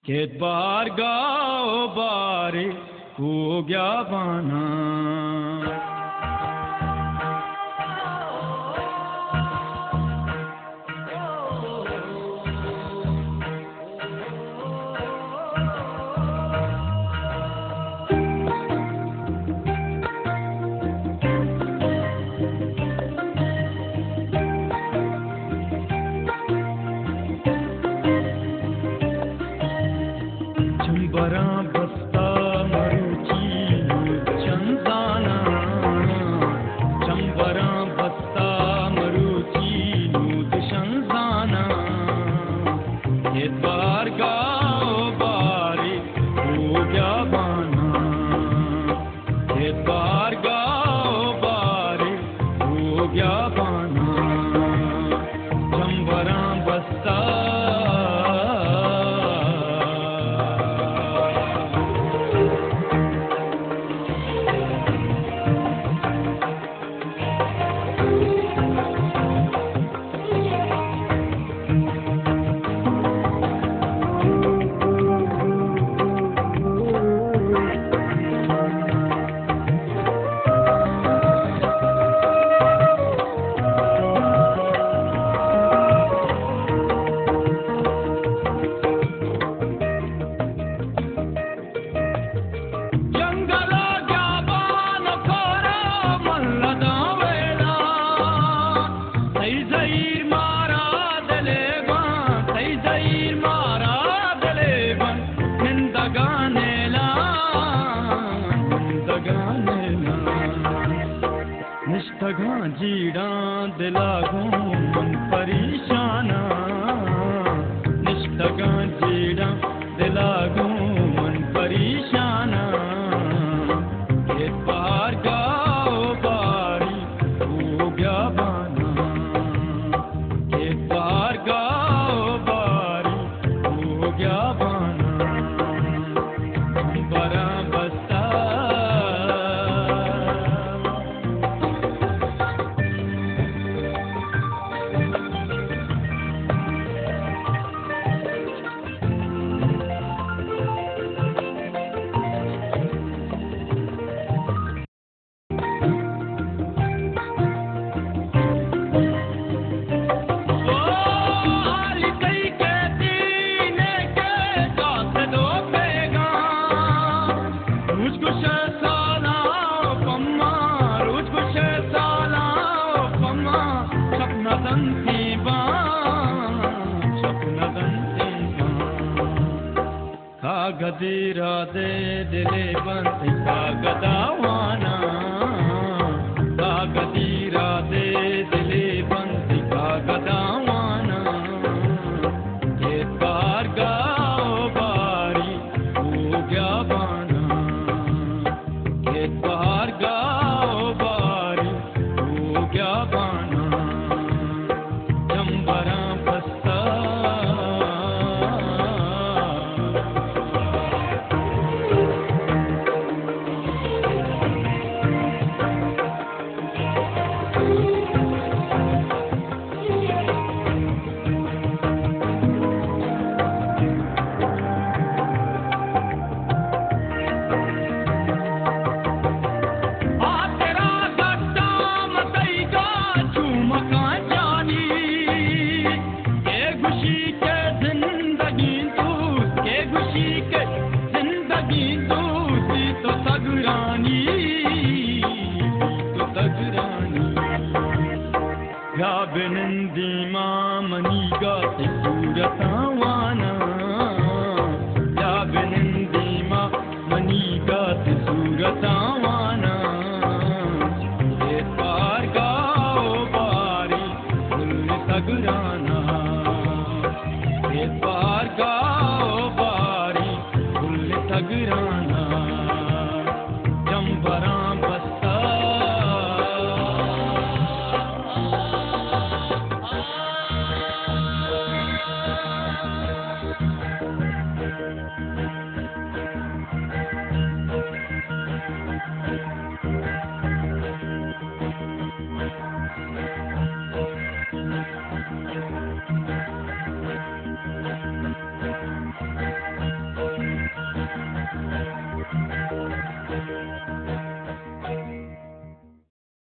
खेत बार गाओ बारे हो गया बाना। जीड़ा दिलागू मन परेशाना, निष्ठगा जीड़ा दिलागू मन परेशाना। ये बार गाओ बारी हो गया बाना, ये बार गाओ बारी हो गया बाना। बरा बस्ता गदीरा दे दिले बंद का गदावाना, गदीरा दे दिले बंद का गदावाना। ये बार गाओ बारी हो गया बाना, ये बार गाओ बारी हो गया बाना। जंबरा बस्ता बिनंदी मां मनी गा ते सूरत वाना।